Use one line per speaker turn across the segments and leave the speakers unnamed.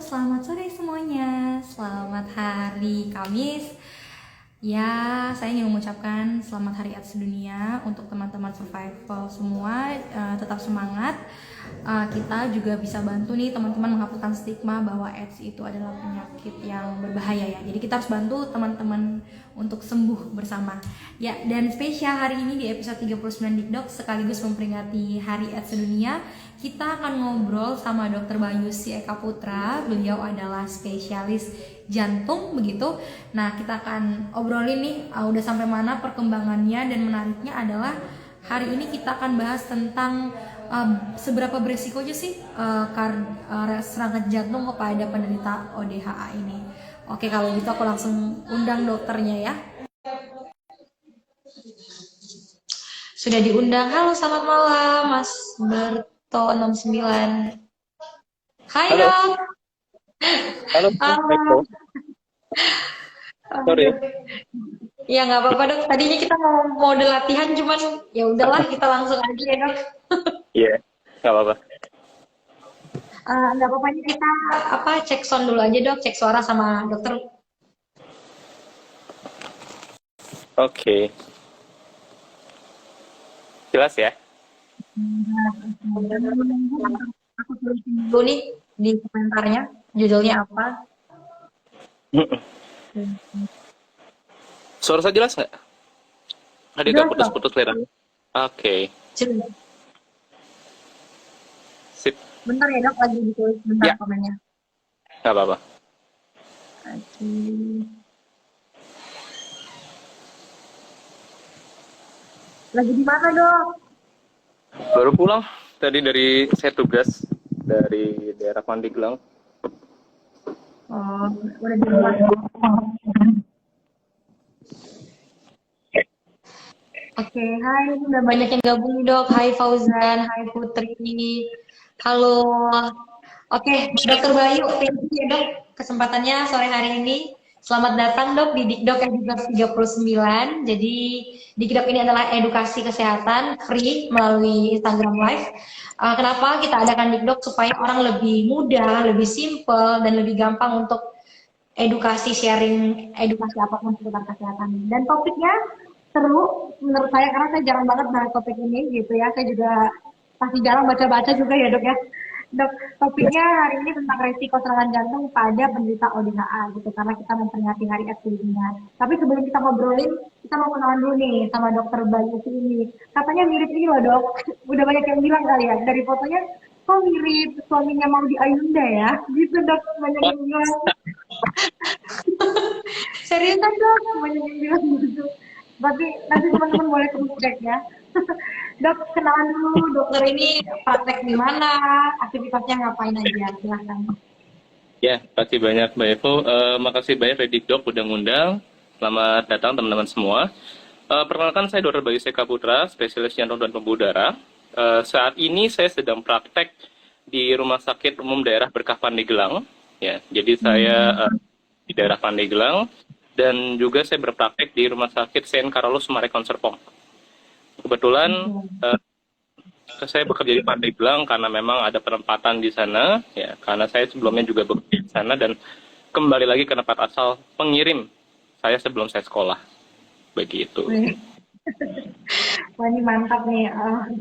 selamat sore semuanya. Selamat hari Kamis. Ya, saya ingin mengucapkan selamat Hari AIDS Sedunia untuk teman-teman survival semua. Tetap semangat. Kita juga bisa bantu nih teman-teman menghapuskan stigma bahwa AIDS itu adalah penyakit yang berbahaya ya. Jadi kita harus bantu teman-teman untuk sembuh bersama. Ya, dan spesial hari ini di episode 39 Dikdok sekaligus memperingati Hari AIDS Sedunia, kita akan ngobrol sama Dr. Bayusi Eka Putra. Beliau adalah spesialis jantung begitu. Nah, kita akan obrolin nih udah sampai mana perkembangannya, dan menariknya adalah hari ini kita akan bahas tentang seberapa beresiko aja sih serangan jantung kepada penderita ODHA ini. Oke, kalau gitu aku langsung undang dokternya ya. Sudah diundang. Halo, selamat malam Mas Berto 69. Hai
Halo,
dok.
halo, Eko. Sorry.
Ya nggak apa-apa dok. Tadinya kita mau mode latihan, cuman ya udahlah kita langsung aja ya dok.
Iya, nggak apa-apa.
Nggak apa-apa, kita cek sound dulu aja dok, cek suara sama dokter.
Oke, jelas ya?
Aku tulisin dulu nih di komentarnya judulnya apa.
Suara saya jelas nggak? Tadi nggak
Jelas dok.
putus-putus kelihatan. Oke,
Jelas.
sip.
Bentar ya dok, lagi ditulis bentar
Ya,
komennya.
nggak apa-apa.
Oke. Lagi di mana dok?
Baru pulang tadi dari saya tugas dari daerah Pandeglang.
Oh, udah di rumah. Oke, hai, udah banyak yang gabung nih dok. Hai Fauzan, hai Putri. Halo. Oke, Dokter Bayu, thank you ya dok kesempatannya sore hari ini. Selamat datang dok di Dikdok episode 39. Jadi Dikdok ini adalah edukasi kesehatan free melalui Instagram Live. Kenapa kita adakan Dikdok? Supaya orang lebih mudah, lebih simple, dan lebih gampang untuk edukasi, sharing edukasi apapun seputar kesehatan. Dan topiknya seru menurut saya karena saya jarang banget bahas topik ini gitu ya. Saya juga pasti jarang baca-baca juga ya dok ya. Dok, topiknya hari ini tentang resiko serangan jantung pada penderita ODHA gitu, karena kita memperingati Hari AIDS Sedunia. Tapi sebelum kita ngobrolin, kita mau kenalan dulu nih sama Dokter Bayu ini. Katanya mirip ini loh dok. Udah banyak yang bilang kali ya dari fotonya, kok mirip suaminya mau di Ayunda ya? Gitu dok, banyak yang bilang. Seriusan dok, banyak yang bilang gitu. Tapi nanti teman-teman boleh terus cek ya. Dok, kenalan dulu, dokter ini praktek di mana, aktivitasnya ngapain aja, silahkan.
Ya, makasih banyak Mbak Evo. Makasih banyak Redik Dok udah ngundang. Selamat datang teman-teman semua. Perkenalkan, saya Dr. Bayu Eka Putra, spesialis jantung dan pembuluh darah. Saat ini saya sedang praktek di Rumah Sakit Umum Daerah Berkah Pandeglang. Ya, jadi saya di daerah Pandeglang, dan juga saya berpraktek di Rumah Sakit Saint Carolus Marekon Serpong. Kebetulan saya bekerja di Pandeglang karena memang ada penempatan di sana, ya, karena saya sebelumnya juga bekerja di sana dan kembali lagi ke tempat asal pengirim saya sebelum saya sekolah, begitu.
Wah ini mantap nih.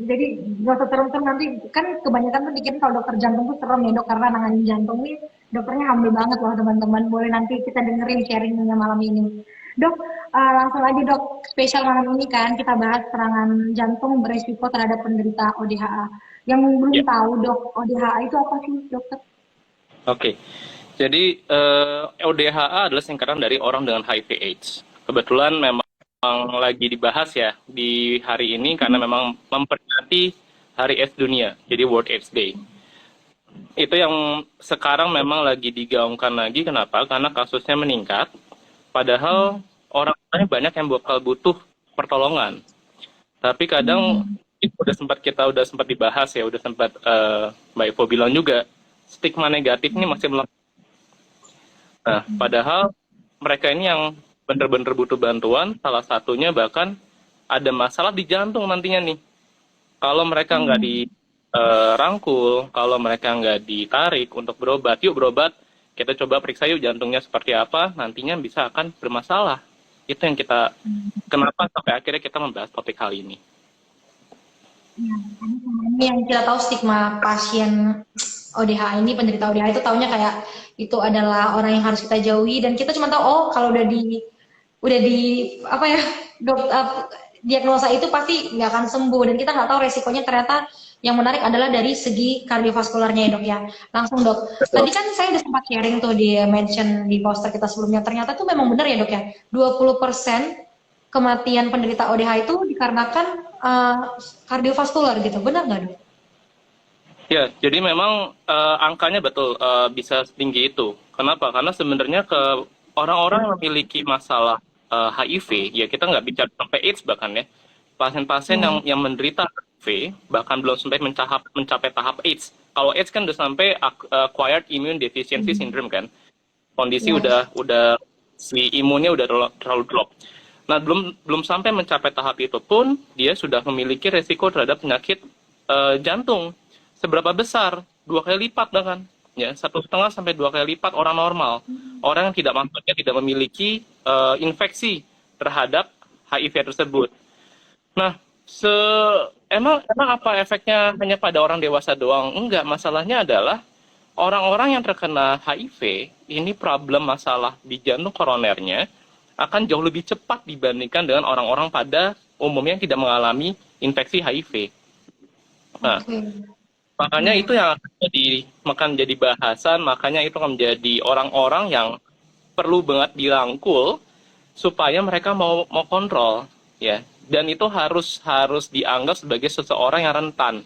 Jadi gak usah serem-serem, nanti kan kebanyakan tuh bikin kalau dokter jantung tuh serem ya dok, karena nanganin jantung nih dokternya humble banget loh teman-teman. Boleh nanti kita dengerin sharingnya malam ini. Dok, langsung aja dok, spesial malam ini kan kita bahas serangan jantung beresiko terhadap penderita ODHA. Yang belum
Ya,
tahu dok, ODHA itu apa sih dokter?
oke. Jadi ODHA adalah singkatan dari orang dengan HIV/AIDS. Kebetulan memang lagi dibahas ya di hari ini karena memang memperingati Hari AIDS Dunia, jadi World AIDS Day. Itu yang sekarang memang lagi digaungkan lagi. Kenapa? Karena kasusnya meningkat. Padahal orang-orangnya banyak yang bakal butuh pertolongan. Tapi kadang itu udah sempat dibahas ya, udah sempat Mbak Ivo bilang juga stigma negatif ini masih melekat. Nah, padahal mereka ini yang benar-benar butuh bantuan. Salah satunya bahkan ada masalah di jantung nantinya nih. Kalau mereka nggak dirangkul, kalau mereka nggak ditarik untuk berobat, yuk berobat, Kita coba periksa yuk jantungnya seperti apa, nantinya bisa akan bermasalah. Itu yang kita, kenapa sampai akhirnya kita membahas topik kali ini.
Ya, ini yang kita tahu stigma pasien ODH ini, penderita ODH itu taunya kayak itu adalah orang yang harus kita jauhi, dan kita cuma tahu oh kalau udah di apa ya dok diagnosa itu pasti nggak akan sembuh, dan kita nggak tahu resikonya. Ternyata yang menarik adalah dari segi kardiovaskularnya ya dok ya. Langsung dok, tadi kan saya udah sempat sharing tuh di mention di poster kita sebelumnya, ternyata tuh memang benar ya dok ya, 20% kematian penderita ODH itu dikarenakan kardiovaskular gitu, benar nggak dok?
Ya, jadi memang angkanya betul bisa setinggi itu. Kenapa? Karena sebenarnya ke orang-orang yang memiliki masalah HIV, ya kita nggak bicara sampai AIDS bahkan ya. Pasien-pasien yang menderita HIV bahkan belum sampai mencapai tahap AIDS. Kalau AIDS kan udah sampai acquired immune deficiency syndrome kan. Kondisi
Ya.
udah si imunnya udah terlalu drop. Nah, belum sampai mencapai tahap itu pun dia sudah memiliki resiko terhadap penyakit jantung. Seberapa besar? 2 kali lipat bahkan. Ya, 1,5 sampai 2 kali lipat orang normal. Orang yang tidak memiliki infeksi terhadap HIV tersebut. Nah, emang apa efeknya hanya pada orang dewasa doang? Enggak, masalahnya adalah orang-orang yang terkena HIV, ini problem masalah di jantung koronernya akan jauh lebih cepat dibandingkan dengan orang-orang pada umumnya yang tidak mengalami infeksi HIV. Nah,
Oke.
makanya itu yang akan jadi bahasan, makanya itu akan menjadi orang-orang yang perlu banget dirangkul supaya mereka mau kontrol, ya. Dan itu harus dianggap sebagai seseorang yang rentan.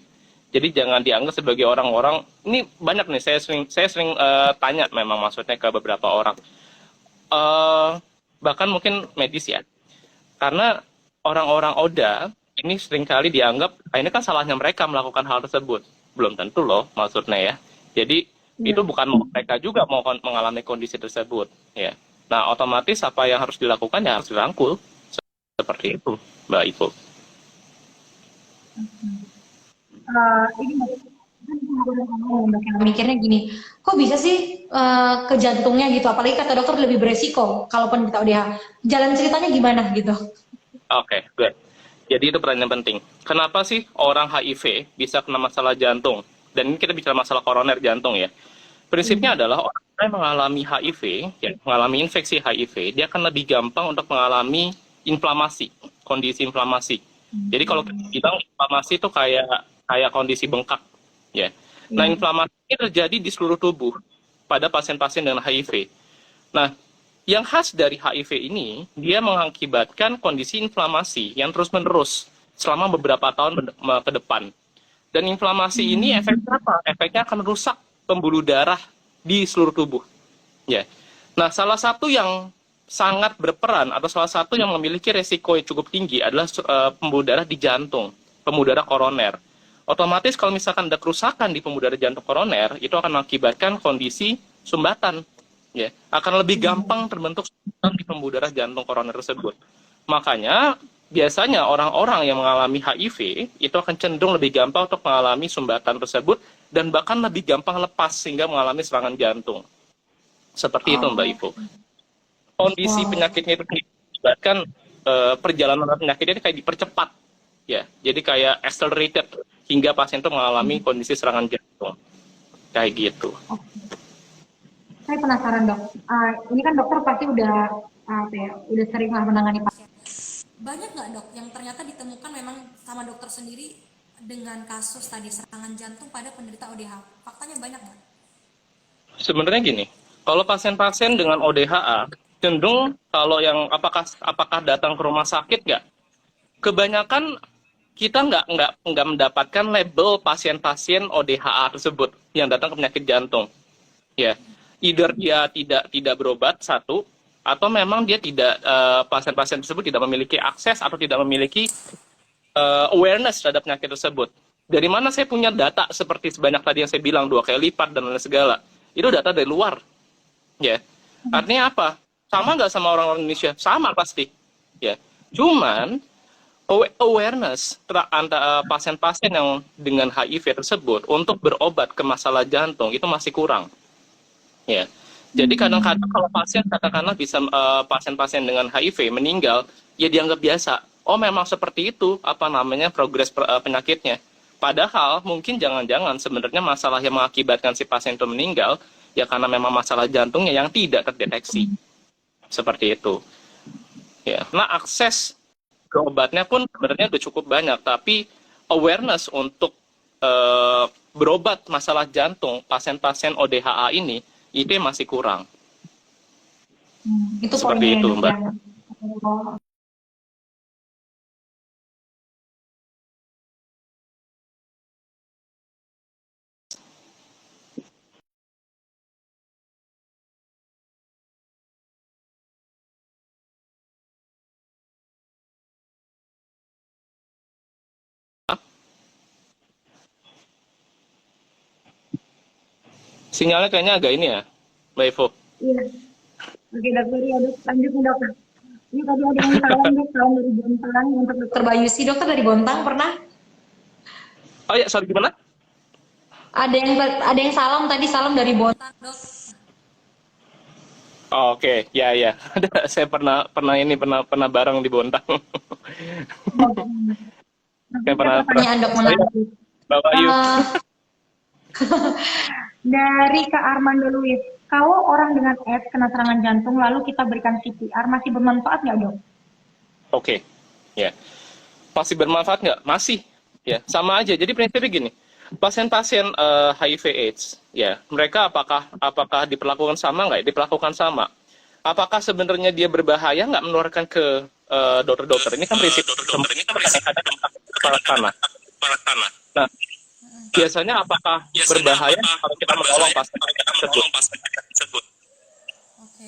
Jadi jangan dianggap sebagai orang-orang, ini banyak nih saya sering tanya memang maksudnya ke beberapa orang. Bahkan mungkin medis ya. Karena orang-orang ODA ini seringkali dianggap, ini kan salahnya mereka melakukan hal tersebut. Belum tentu loh maksudnya ya. Jadi
Ya.
itu bukan mereka juga mau mengalami kondisi tersebut ya. Nah, otomatis apa yang harus dilakukan ya harus dirangkul. Seperti itu, Mbak Ivo.
Ini mikirnya gini, kok bisa sih ke jantungnya gitu, apalagi kata dokter lebih beresiko kalau penderita ODH. Jalan ceritanya gimana gitu?
Oke, good. Jadi itu pertanyaan penting. Kenapa sih orang HIV bisa kena masalah jantung? Dan ini kita bicara masalah koroner jantung ya. Prinsipnya adalah orang yang mengalami HIV, ya, mengalami infeksi HIV, dia akan lebih gampang untuk mengalami inflamasi, kondisi inflamasi. Jadi kalau kita bilang inflamasi itu kayak kondisi bengkak, ya. Nah,
Ya.
inflamasi ini terjadi di seluruh tubuh pada pasien-pasien dengan HIV. Nah, yang khas dari HIV ini, dia mengakibatkan kondisi inflamasi yang terus-menerus selama beberapa tahun ke depan. Dan inflamasi ini efeknya apa? Efeknya akan merusak pembuluh darah di seluruh tubuh. Ya. Nah, salah satu yang sangat berperan atau salah satu yang memiliki resiko yang cukup tinggi adalah pembuluh darah di jantung, pembuluh darah koroner. Otomatis kalau misalkan ada kerusakan di pembuluh darah jantung koroner, itu akan mengakibatkan kondisi sumbatan. Ya, akan lebih gampang terbentuk sumbatan di pembuluh darah jantung koroner tersebut. Makanya biasanya orang-orang yang mengalami HIV itu akan cenderung lebih gampang untuk mengalami sumbatan tersebut dan bahkan lebih gampang lepas sehingga mengalami serangan jantung. Seperti itu Mbak
Oh,
Ivo. Kondisi
wow.
penyakitnya itu bahkan perjalanan penyakitnya ini kayak dipercepat ya. Jadi kayak accelerated hingga pasien itu mengalami kondisi serangan jantung. Kayak gitu.
Saya penasaran dok. Ini kan dokter pasti udah apa ya, udah sering lah menangani pasien. Banyak nggak dok yang ternyata ditemukan memang sama dokter sendiri dengan kasus tadi serangan jantung pada penderita ODH? Faktanya banyak nggak?
Sebenarnya gini, kalau pasien-pasien dengan ODHA cenderung kalau yang apakah datang ke rumah sakit nggak? Kebanyakan kita nggak mendapatkan label pasien-pasien ODHA tersebut yang datang ke penyakit jantung. Ya, either dia tidak berobat satu, atau memang dia tidak pasien-pasien tersebut tidak memiliki akses atau tidak memiliki awareness terhadap penyakit tersebut. Dari mana saya punya data seperti sebanyak tadi yang saya bilang 2 kali lipat dan lain segala? Itu data dari luar, ya. Artinya apa? Sama nggak sama orang Indonesia? Sama pasti, ya. Cuman awareness antara pasien-pasien yang dengan HIV tersebut untuk berobat ke masalah jantung itu masih kurang, ya. Jadi kadang-kadang kalau pasien katakanlah pasien-pasien dengan HIV meninggal, ya dianggap biasa. Oh memang seperti itu apa namanya progres penyakitnya. Padahal mungkin jangan-jangan sebenarnya masalah yang mengakibatkan si pasien itu meninggal ya karena memang masalah jantungnya yang tidak terdeteksi. Seperti itu. Ya. Nah, akses ke obatnya pun sebenarnya udah cukup banyak, tapi awareness untuk berobat masalah jantung pasien-pasien ODHA ini itu masih kurang.
Itu
Seperti
poinnya ya
itu,
dok
Mbak.
ya. Oh,
Sinyalnya kayaknya agak ini ya, Mbak Evo.
iya. Oke dokter ya dok. Lanjut nih dok. Ini tadi ada yang salam dok, salam dari Bontang untuk dokter Bayusi. Dokter dari Bontang pernah?
Oh ya, sorry gimana?
Ada yang salam tadi, salam dari Bontang dok.
Oh, oke, ya ya. Saya pernah bareng di Bontang. Saya
Ada
pernah.
pertanyaan dok
Saya
menarik.
bawa yuk.
Eh, dari Kak Armando Luis, kalau orang dengan AIDS kena serangan jantung lalu kita berikan CPR masih bermanfaat nggak dok?
Oke, ya. Masih bermanfaat nggak? Masih. Ya, sama aja. Jadi prinsipnya gini, pasien-pasien HIV/AIDS, ya, mereka apakah diperlakukan sama nggak? Diperlakukan sama. Apakah sebenarnya dia berbahaya nggak menularkan ke dokter-dokter? Ini kan prinsip kepala tanah. Nah, biasanya apakah berbahaya kalau kita menolong pasien tersebut?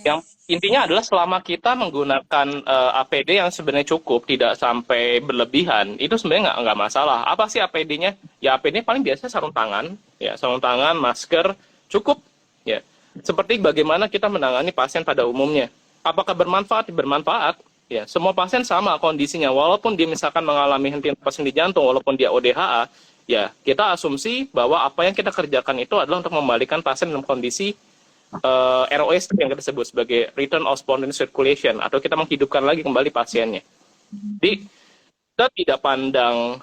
Yang intinya adalah selama kita menggunakan APD yang sebenarnya cukup, tidak sampai berlebihan, itu sebenarnya nggak masalah. Apa sih APD-nya? Ya APD paling biasa sarung tangan, ya sarung tangan, masker, cukup. Ya, seperti bagaimana kita menangani pasien pada umumnya. Apakah bermanfaat? Bermanfaat. Ya, semua pasien sama kondisinya, walaupun dia misalkan mengalami hentian napas di jantung, walaupun dia ODHA, ya kita asumsi bahwa apa yang kita kerjakan itu adalah untuk membalikan pasien dalam kondisi ROS yang kita sebut sebagai return of spontaneous circulation, atau kita menghidupkan lagi kembali pasiennya. Jadi kita tidak pandang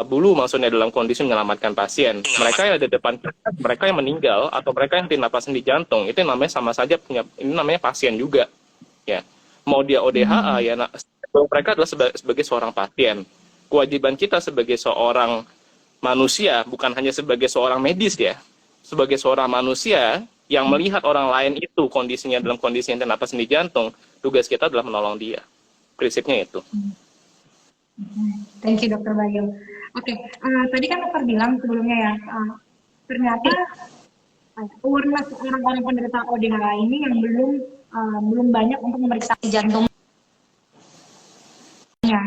bulu maksudnya dalam kondisi menyelamatkan pasien. Mereka yang ada di depan kita, mereka yang meninggal atau mereka yang hentian napas di jantung, itu namanya sama saja punya, ini namanya pasien juga. Ya, mau dia ODHA ya, mereka adalah sebagai seorang pasien. Kewajiban kita sebagai seorang manusia, bukan hanya sebagai seorang medis ya, sebagai seorang manusia yang melihat orang lain itu kondisinya dalam kondisi hentian napas di jantung, tugas kita adalah menolong dia. Prinsipnya itu.
Thank you dokter Bayu. Oke, tadi kan dokter bilang sebelumnya ya, ternyata awareness orang-orang penderita ODHA ini yang belum banyak untuk memeriksa jantungnya. Ya.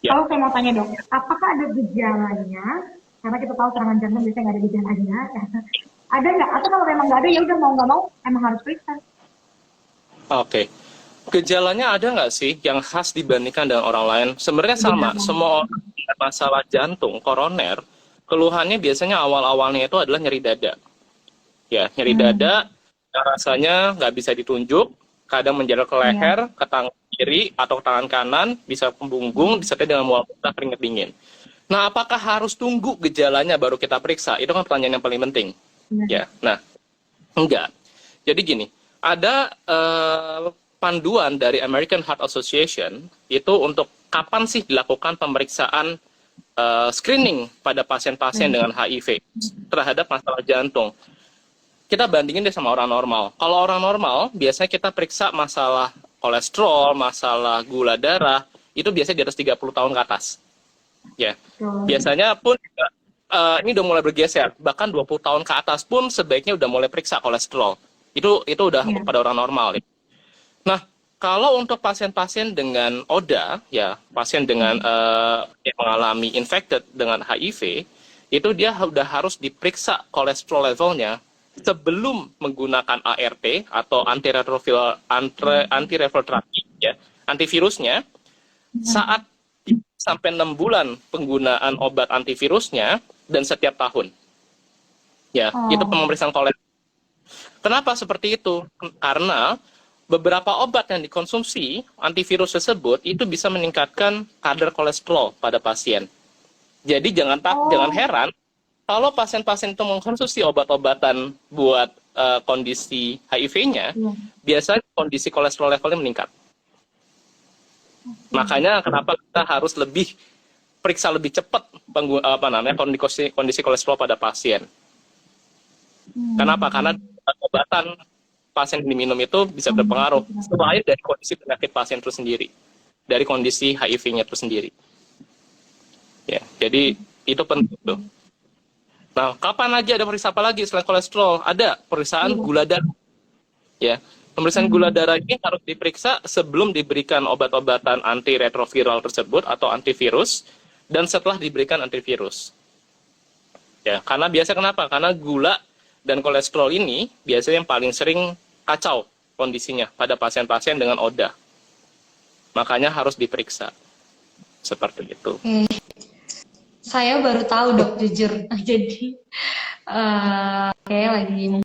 Kalau saya mau tanya dok, apakah ada gejalanya? Karena kita tahu serangan jantung biasanya nggak ada gejalanya. Ada nggak? Atau kalau memang nggak ada, ya udah mau nggak mau emang harus periksa.
Oke. Gejalanya ada nggak sih yang khas dibandingkan dengan orang lain? Sebenarnya sama. Semua orang dengan masalah jantung, koroner, keluhannya biasanya awal-awalnya itu adalah nyeri dada. Ya, nyeri dada, rasanya nggak bisa ditunjuk, kadang menjalar ke leher, ke tangan kiri atau tangan kanan, bisa pembungkung, disertai dengan mual muntah, keringat dingin. Nah, apakah harus tunggu gejalanya baru kita periksa? Itu kan pertanyaan yang paling penting. Ya, nah, enggak. Jadi gini, ada panduan dari American Heart Association itu untuk kapan sih dilakukan pemeriksaan screening pada pasien-pasien dengan HIV terhadap masalah jantung. Kita bandingin deh sama orang normal. Kalau orang normal, biasanya kita periksa masalah kolesterol, masalah gula darah, itu biasanya di atas 30 tahun ke atas. Ya, biasanya pun ini udah mulai bergeser, bahkan 20 tahun ke atas pun sebaiknya udah mulai periksa kolesterol. Itu udah pada orang normal. Ya. Nah, kalau untuk pasien-pasien dengan ODA, ya pasien dengan yang mengalami infected dengan HIV, itu dia udah harus diperiksa kolesterol levelnya sebelum menggunakan ART atau antiretroviral therapy, ya, antivirusnya. Saat sampai 6 bulan penggunaan obat antivirusnya dan setiap tahun. Ya, itu pemeriksaan kolesterol. Kenapa seperti itu? Karena beberapa obat yang dikonsumsi antivirus tersebut itu bisa meningkatkan kadar kolesterol pada pasien. Jadi jangan heran kalau pasien-pasien itu mengkonsumsi obat-obatan buat kondisi HIV-nya, biasanya kondisi kolesterol levelnya meningkat. Makanya kenapa kita harus periksa lebih cepat kondisi kolesterol pada pasien. Kenapa? Karena obatan pasien yang diminum itu bisa berpengaruh selain dari kondisi penyakit pasien itu sendiri, dari kondisi HIV-nya itu sendiri. Ya, jadi itu penting tuh. Nah, kapan lagi ada periksa apa lagi selain kolesterol? Ada pemeriksaan gula darah. Ya, pemeriksaan gula darah ini harus diperiksa sebelum diberikan obat-obatan antiretroviral tersebut atau antivirus dan setelah diberikan antivirus. Ya, karena kenapa? Karena gula dan kolesterol ini biasanya yang paling sering kacau kondisinya pada pasien-pasien dengan ODA. Makanya harus diperiksa. Seperti itu.
Saya baru tahu dok, jujur. Jadi kayak lagi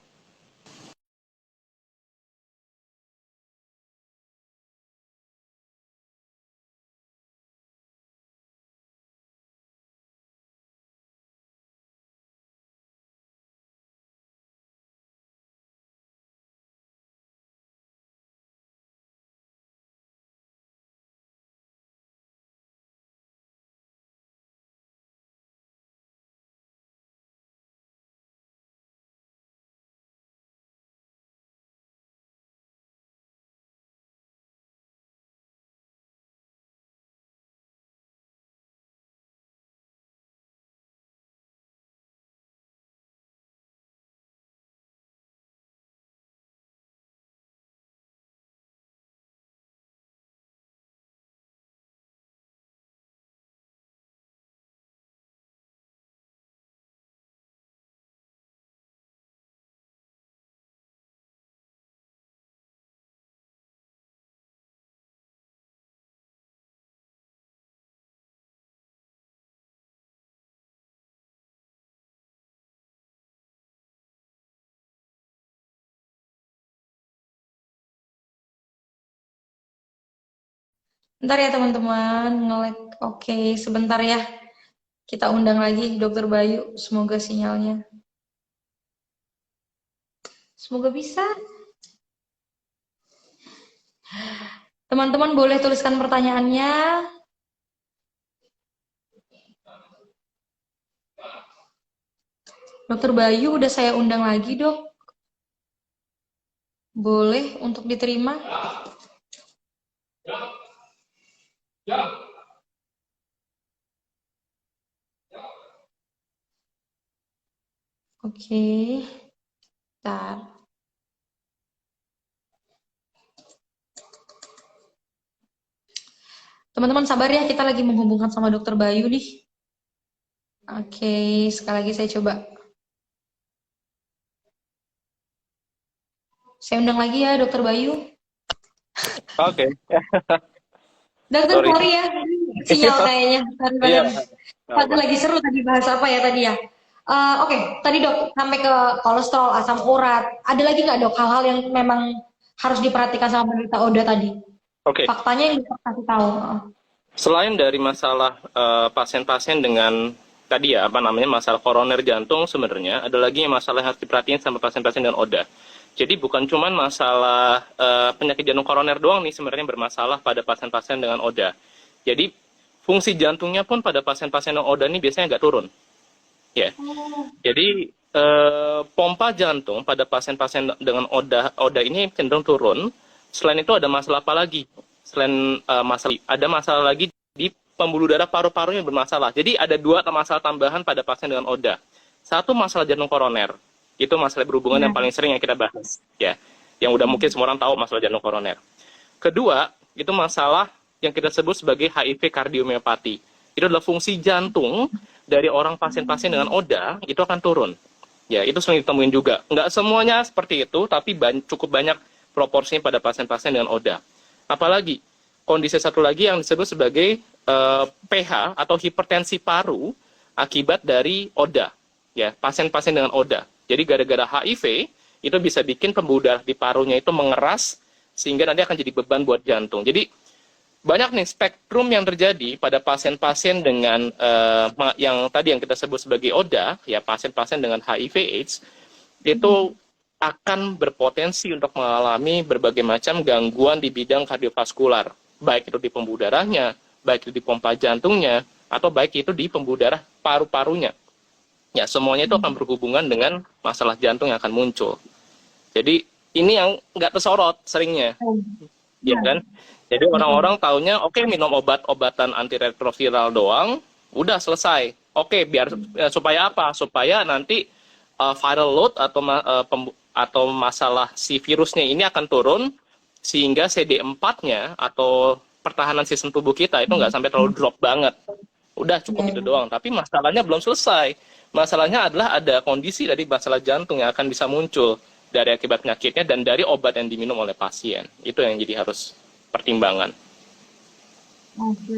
bentar ya teman-teman, nge-lag. Oke, sebentar ya. Kita undang lagi Dokter Bayu, semoga sinyalnya. Semoga bisa. Teman-teman boleh tuliskan pertanyaannya. Dokter Bayu udah saya undang lagi, Dok. Boleh untuk diterima? Oke. Bentar. Teman-teman sabar ya, kita lagi menghubungkan sama Dokter Bayu nih. Oke, sekali lagi saya coba. Saya undang lagi ya Dokter Bayu.
Oke.
Dokter, sorry ya, sinyal kayaknya. Tadi lagi seru tadi bahas apa ya tadi ya. Oke, tadi dok sampai ke kolesterol, asam urat. Ada lagi nggak dok hal-hal yang memang harus diperhatikan sama penderita ODA tadi?
Oke.
Faktanya yang bisa kasih tahu.
Selain dari masalah pasien-pasien dengan tadi ya masalah koroner jantung, sebenarnya ada lagi masalah yang harus diperhatiin sama pasien-pasien dengan ODA. Jadi bukan cuma masalah penyakit jantung koroner doang nih sebenarnya bermasalah pada pasien-pasien dengan ODA. Jadi fungsi jantungnya pun pada pasien-pasien dengan ODA ini biasanya nggak turun. Ya. Jadi pompa jantung pada pasien-pasien dengan ODA ini cenderung turun. Selain itu ada masalah apa lagi? Selain ada masalah lagi di pembuluh darah paru-paru yang bermasalah. Jadi ada dua masalah tambahan pada pasien dengan ODA. Satu masalah jantung koroner. Itu masalah berhubungan yang paling sering yang kita bahas, ya. Yang udah mungkin semua orang tahu masalah jantung koroner. Kedua, itu masalah yang kita sebut sebagai HIV kardiomiopati. Itu adalah fungsi jantung dari orang pasien-pasien dengan ODA itu akan turun. Ya, itu sering ditemuin juga. Nggak semuanya seperti itu, tapi cukup banyak proporsinya pada pasien-pasien dengan ODA. Apalagi kondisi satu lagi yang disebut sebagai PH atau hipertensi paru akibat dari ODA. Ya, pasien-pasien dengan ODA. Jadi gara-gara HIV itu bisa bikin pembuluh darah di parunya itu mengeras, sehingga nanti akan jadi beban buat jantung. Jadi banyak nih spektrum yang terjadi pada pasien-pasien dengan yang tadi yang kita sebut sebagai ODA, ya pasien-pasien dengan HIV/AIDS, itu akan berpotensi untuk mengalami berbagai macam gangguan di bidang kardiovaskular, baik itu di pembuluh darahnya, baik itu di pompa jantungnya, atau baik itu di pembuluh darah paru-parunya. Ya, semuanya itu akan berhubungan dengan masalah jantung yang akan muncul. Jadi, ini yang nggak tersorot seringnya, ya kan? Jadi orang-orang taunya, oke, minum obat-obatan antiretroviral doang, udah selesai. Oke, biar supaya apa? Supaya nanti viral load atau masalah si virusnya ini akan turun, sehingga CD4-nya atau pertahanan sistem tubuh kita itu nggak sampai terlalu drop banget. Udah cukup itu doang. Tapi masalahnya belum selesai. Masalahnya adalah ada kondisi dari masalah jantung yang akan bisa muncul dari akibat penyakitnya dan dari obat yang diminum oleh pasien. Itu yang jadi harus pertimbangan.
Oke,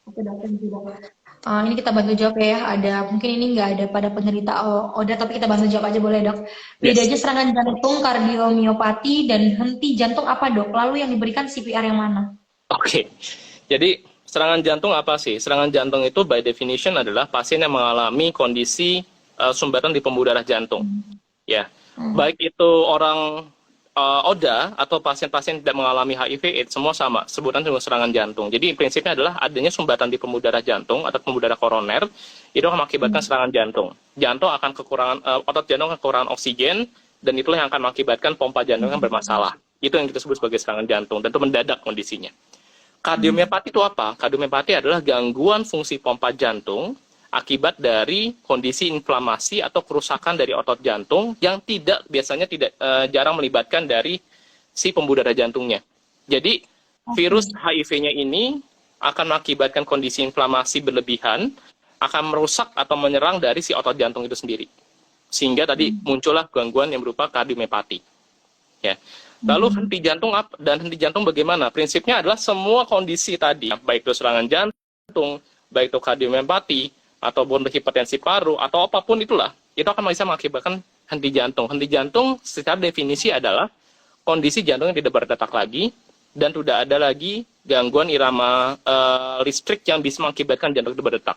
dokter juga. Ini kita bantu jawab ya. Mungkin ini nggak ada pada penderita ODA, tapi kita bantu jawab aja boleh, dok. Bedanya serangan jantung, kardiomiopati, dan henti jantung apa, dok? Lalu yang diberikan CPR yang mana?
Oke. Jadi serangan jantung apa sih? Serangan jantung itu by definition adalah pasien yang mengalami kondisi sumbatan di pembuluh darah jantung. Ya, baik itu orang ODA atau pasien-pasien tidak mengalami HIV/AIDS, semua sama, sebutan dengan serangan jantung. Jadi prinsipnya adalah adanya sumbatan di pembuluh darah jantung atau pembuluh darah koroner, itu akan mengakibatkan serangan jantung. Jantung akan otot jantung akan kekurangan oksigen, dan itulah yang akan mengakibatkan pompa jantung yang bermasalah. Itu yang kita sebut sebagai serangan jantung, dan itu mendadak kondisinya. Kardiomiopati itu apa? Kardiomiopati adalah gangguan fungsi pompa jantung akibat dari kondisi inflamasi atau kerusakan dari otot jantung yang biasanya tidak jarang melibatkan dari si pembuluh darah jantungnya. Jadi virus HIV-nya ini akan mengakibatkan kondisi inflamasi berlebihan, akan merusak atau menyerang dari si otot jantung itu sendiri. Sehingga tadi muncullah gangguan yang berupa kardiomiopati. Ya. Lalu henti jantung bagaimana? Prinsipnya adalah semua kondisi tadi, baik itu serangan jantung, baik itu kardiomiopati, ataupun hipertensi paru, atau apapun itulah, itu akan bisa mengakibatkan henti jantung. Henti jantung secara definisi adalah kondisi jantung yang tidak berdetak lagi, dan tidak ada lagi gangguan irama listrik yang bisa mengakibatkan jantung itu berdetak.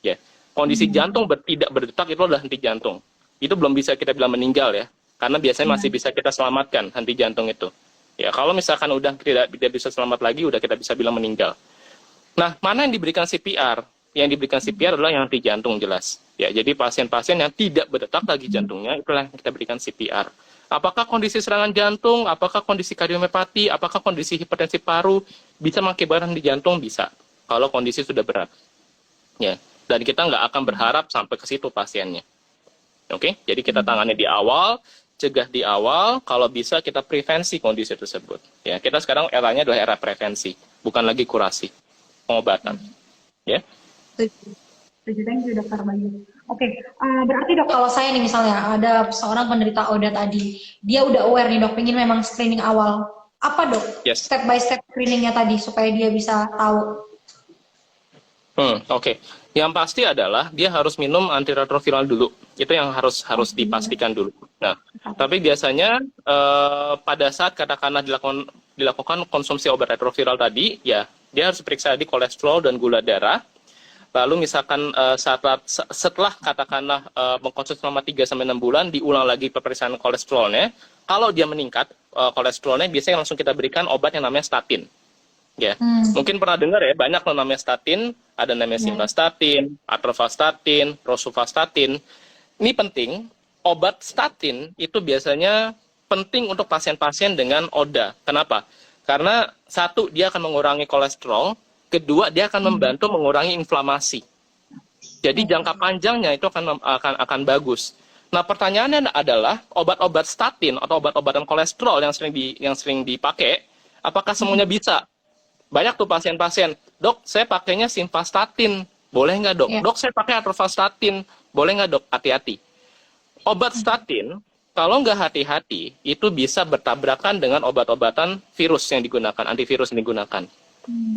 Ya. Kondisi jantung tidak berdetak itu adalah henti jantung. Itu belum bisa kita bilang meninggal ya, karena biasanya masih bisa kita selamatkan henti jantung itu. Ya, kalau misalkan udah tidak bisa selamat lagi, udah kita bisa bilang meninggal. Nah, mana yang diberikan CPR? Yang diberikan CPR adalah yang henti jantung jelas. Ya, jadi pasien-pasien yang tidak berdetak lagi jantungnya, itulah yang kita berikan CPR. Apakah kondisi serangan jantung, apakah kondisi kardiomiopati, apakah kondisi hipertensi paru bisa mengakibatkan henti jantung? Bisa, kalau kondisi sudah berat. Ya, dan kita nggak akan berharap sampai ke situ pasiennya. Oke, jadi kita tangani di awal, cegah di awal, kalau bisa kita prevensi kondisi tersebut. Ya, kita sekarang eranya adalah era prevensi, bukan lagi kurasi, pengobatan. Ya.
Thank you, Dokter Bayu. Oke, berarti dok, kalau saya nih misalnya ada seorang penderita ODA tadi, dia udah aware nih dok, pengen memang screening awal. Apa dok? Step by step screeningnya tadi supaya dia bisa tahu.
Oke. Yang pasti adalah dia harus minum antiretroviral dulu. Itu yang harus dipastikan dulu. Nah, tapi biasanya pada saat katakanlah dilakukan konsumsi obat retroviral tadi, ya dia harus periksa di kolesterol dan gula darah. Lalu misalkan setelah katakanlah mengkonsumsi selama 3-6 bulan, diulang lagi pemeriksaan kolesterolnya. Kalau dia meningkat kolesterolnya, biasanya langsung kita berikan obat yang namanya statin. Ya, mungkin pernah dengar ya, banyak yang namanya statin, ada namanya simvastatin, atorvastatin, rosuvastatin. Ini penting, obat statin itu biasanya penting untuk pasien-pasien dengan ODA. Kenapa? Karena satu, dia akan mengurangi kolesterol, kedua, dia akan membantu mengurangi inflamasi. Jadi jangka panjangnya itu akan bagus. Nah, pertanyaannya adalah obat-obat statin atau obat-obatan kolesterol yang sering dipakai, apakah semuanya bisa? Banyak tuh pasien-pasien, dok, saya pakainya simvastatin, boleh nggak dok? Dok, saya pakai atorvastatin, boleh nggak dok? Hati-hati. Obat statin, kalau nggak hati-hati, itu bisa bertabrakan dengan obat-obatan virus yang digunakan, antivirus yang digunakan.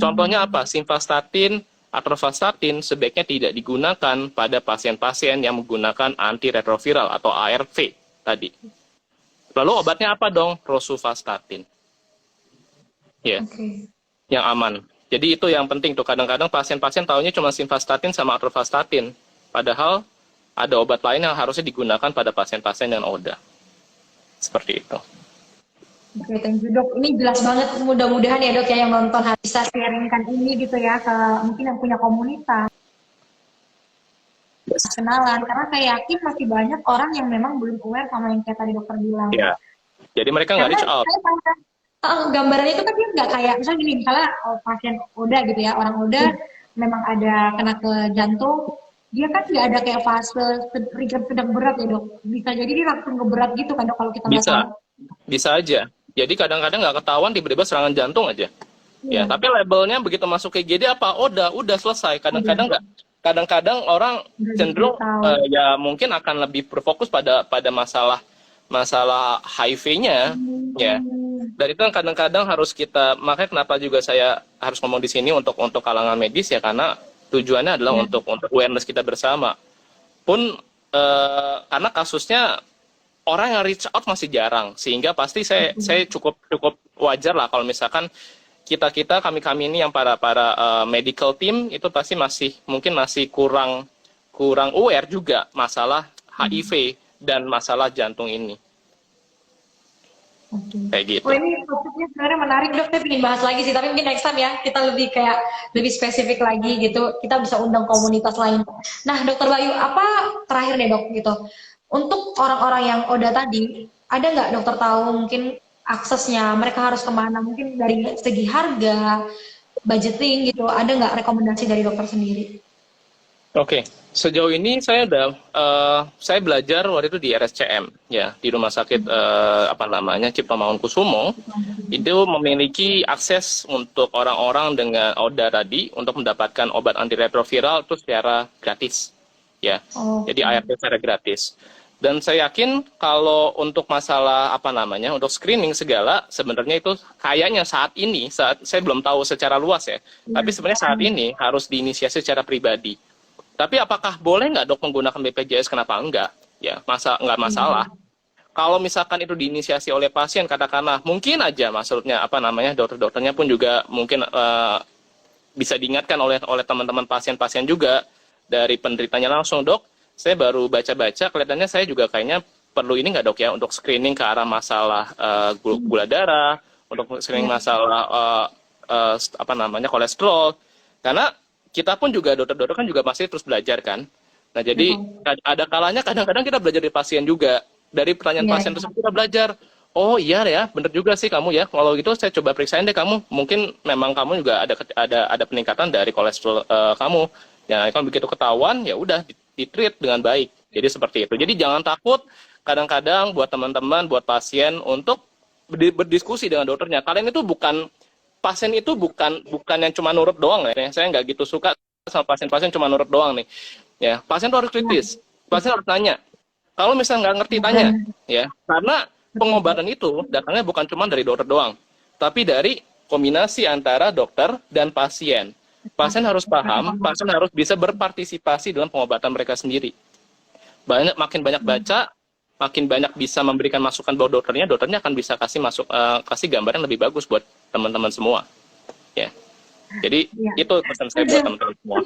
Contohnya apa? Simvastatin, atorvastatin sebaiknya tidak digunakan pada pasien-pasien yang menggunakan antiretroviral atau ARV tadi. Lalu obatnya apa dong? Rosuvastatin. Ya,
Oke.
yang aman. Jadi itu yang penting tuh. Kadang-kadang pasien-pasien taunya cuma simvastatin sama atorvastatin. Padahal ada obat lain yang harusnya digunakan pada pasien-pasien dengan ODA. Seperti itu.
Oke, thank you dok. Ini jelas banget. Mudah-mudahan ya dok ya yang nonton bisa sharingkan ini gitu ya ke mungkin yang punya komunitas,
Yes.
kenalan. Karena saya yakin masih banyak orang yang memang belum aware sama yang kayak tadi dokter bilang.
Ya. Jadi mereka nggak
Karena
reach out.
saya tanya, gambarannya itu kan dia nggak kayak misalnya gini, misalnya pasien ODA gitu ya, orang ODA memang ada kena ke jantung, dia kan nggak ada kayak fase ringan sedang berat ya dok. Bisa jadi dia langsung ngeberat gitu kan dok kalau kita nggak
Bisa.
tahu.
Bisa aja. Jadi kadang-kadang nggak ketahuan tiba-tiba serangan jantung aja. Ya,
Iya,
tapi labelnya begitu masuk ke IGD apa? Udah selesai. Kadang-kadang
udah
nggak. Kadang-kadang orang
udah
cenderung
tahu.
ya mungkin akan lebih berfokus pada masalah HIV-nya, ya. Dan itu yang kadang-kadang harus kita, makanya kenapa juga saya harus ngomong di sini untuk kalangan medis ya, karena tujuannya adalah
Ya.
untuk awareness kita bersama. Pun karena kasusnya orang yang reach out masih jarang, sehingga pasti saya cukup wajar lah kalau misalkan kami ini yang para medical team itu pasti mungkin masih kurang aware juga masalah HIV dan masalah jantung ini.
Oke.
Kayak gitu.
Oh ini topiknya sebenarnya menarik dok, saya ingin bahas lagi sih, tapi mungkin next time ya kita lebih spesifik lagi gitu, kita bisa undang komunitas lain. Nah dokter Bayu, apa terakhir deh dok gitu, untuk orang-orang yang ODA tadi, ada nggak dokter tahu mungkin aksesnya, mereka harus kemana, mungkin dari segi harga, budgeting gitu, ada nggak rekomendasi dari dokter sendiri?
Oke, sejauh ini saya belajar waktu itu di RSCM ya, di rumah sakit Cipto Mangunkusumo. Itu memiliki akses untuk orang-orang dengan ODA tadi untuk mendapatkan obat antiretroviral itu secara gratis ya. Jadi ART secara gratis. Dan saya yakin kalau untuk masalah untuk screening segala, sebenarnya itu kayaknya saat saya belum tahu secara luas ya, tapi sebenarnya saat ini harus diinisiasi secara pribadi. Tapi apakah boleh nggak dok menggunakan BPJS? Kenapa enggak? Ya, nggak masalah. Kalau misalkan itu diinisiasi oleh pasien, katakanlah mungkin aja maksudnya dokter-dokternya pun juga mungkin bisa diingatkan oleh teman-teman pasien-pasien juga dari penderitanya langsung, dok, saya baru baca-baca, kelihatannya saya juga kayaknya perlu ini nggak dok ya untuk screening ke arah masalah gula darah, untuk screening masalah kolesterol, karena kita pun juga dokter-dokter kan juga masih terus belajar kan. Nah jadi ada kalanya kadang-kadang kita belajar dari pasien juga, dari pertanyaan pasien tersebut kita belajar. Oh iya ya, bener juga sih kamu ya. Kalau gitu saya coba periksain deh kamu. Mungkin memang kamu juga ada peningkatan dari kolesterol kamu. Ya kan begitu ketahuan ya udah di-treat dengan baik. Jadi seperti itu. Jadi jangan takut. Kadang-kadang buat teman-teman, buat pasien untuk berdiskusi dengan dokternya. Kalian itu pasien itu bukan yang cuma nurut doang ya. Saya nggak gitu suka sama pasien-pasien cuma nurut doang nih. Ya, pasien tuh harus kritis. Pasien harus tanya. Kalau misalnya nggak ngerti tanya, ya. Karena pengobatan itu datangnya bukan cuma dari dokter doang, tapi dari kombinasi antara dokter dan pasien. Pasien harus paham, pasien harus bisa berpartisipasi dalam pengobatan mereka sendiri. Makin banyak baca, makin banyak bisa memberikan masukan buat dokternya akan bisa kasih gambaran lebih bagus buat teman-teman semua. Ya. Jadi itu pesan saya buat teman-teman semua.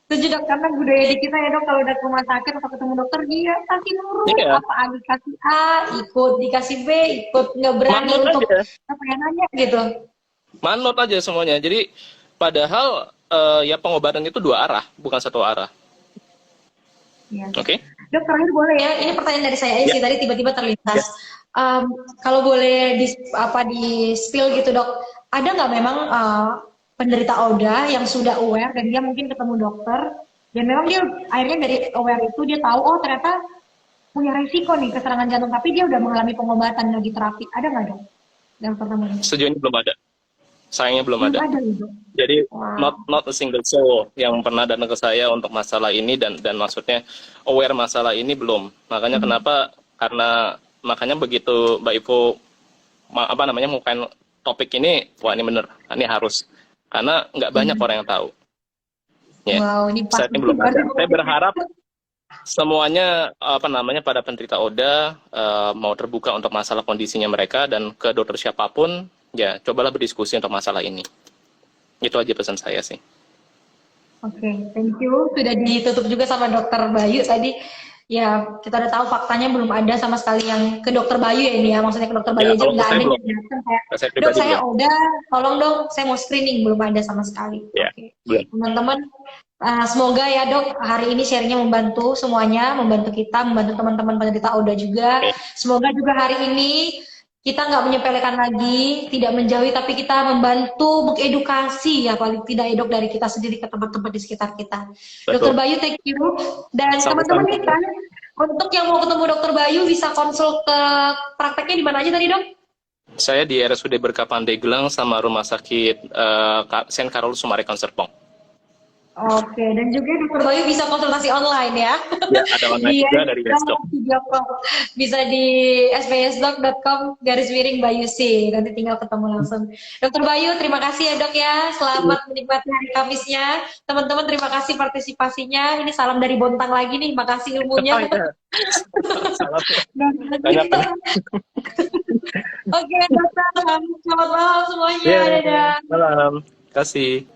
Setuju dok, karena budaya di kita ya dok, kalau udah ke rumah sakit atau ketemu dokter dia pasti nurut, apa dikasih A ikut, dikasih B ikut, nggak berani
Manut
untuk
aja.
nanya gitu.
Manut aja semuanya. Jadi padahal ya pengobatan itu dua arah, bukan satu arah.
Ya.
Oke.
Dok terakhir boleh ya, ini pertanyaan dari saya sih tadi tiba-tiba terlintas. Kalau boleh di spill gitu dok, ada nggak memang penderita ODA yang sudah aware dan dia mungkin ketemu dokter dan memang dia akhirnya dari aware itu dia tahu oh ternyata punya resiko nih keserangan jantung, tapi dia udah mengalami pengobatan lagi terapi, ada nggak dok? Yang pertama ini.
Sejauh ini belum ada. Sayangnya belum ada.
Gitu.
Jadi not a single soul yang pernah datang ke saya untuk masalah ini dan maksudnya aware masalah ini belum. Makanya kenapa? Karena makanya begitu Mbak Ivo mukain topik ini, wah ini bener, ini harus. Karena nggak banyak orang yang tahu. Ya.
Wow, ini
saat ini belum ada. semuanya pada penderita ODA mau terbuka untuk masalah kondisinya mereka, dan ke dokter siapapun ya cobalah berdiskusi untuk masalah ini. Itu aja pesan saya sih.
Oke, thank you. Sudah ditutup juga sama Dokter Bayu tadi. Ya, kita udah tahu faktanya belum ada sama sekali yang ke Dokter Bayu ya ini ya. Maksudnya ke Dokter
Ya,
Bayu aja
kalau
nggak
saya
ada
belum,
yang datang kayak,
saya
Dok
pribadi
saya
belum.
udah, tolong dong, saya mau screening. Belum ada sama sekali.
Ya,
Oke,
belum.
teman-teman, semoga ya Dok hari ini sharingnya membantu semuanya, membantu kita, membantu teman-teman penderita ODA juga.
Oke.
Semoga juga hari ini kita nggak menyepelekan lagi, tidak menjauhi, tapi kita membantu mengedukasi ya paling tidak ya Dok dari kita sendiri ke tempat-tempat di sekitar kita. Dokter
Betul.
Bayu, thank you. Dan teman-teman
Sama-sama.
nih kan, untuk yang mau ketemu Dokter Bayu bisa konsul ke prakteknya di mana aja tadi Dok?
Saya di RSUD Berkah Pandeglang sama Rumah Sakit Saint Carol Sumarekon Serpong.
Oke, dan juga Dokter Bayu bisa konsultasi online ya.
Ya, ada online juga dari Westdoc.
Bisa di spsdoc.com/Bayu C. Nanti tinggal ketemu langsung. Dokter Bayu, terima kasih ya Dok ya. Selamat menikmati hari Kamisnya. Teman-teman, terima kasih partisipasinya. Ini salam dari Bontang lagi nih. Makasih ilmunya.
Salam.
Oke, Dokter. Selamat malam semuanya.
Yeah,
Dadah.
malam. Terima kasih.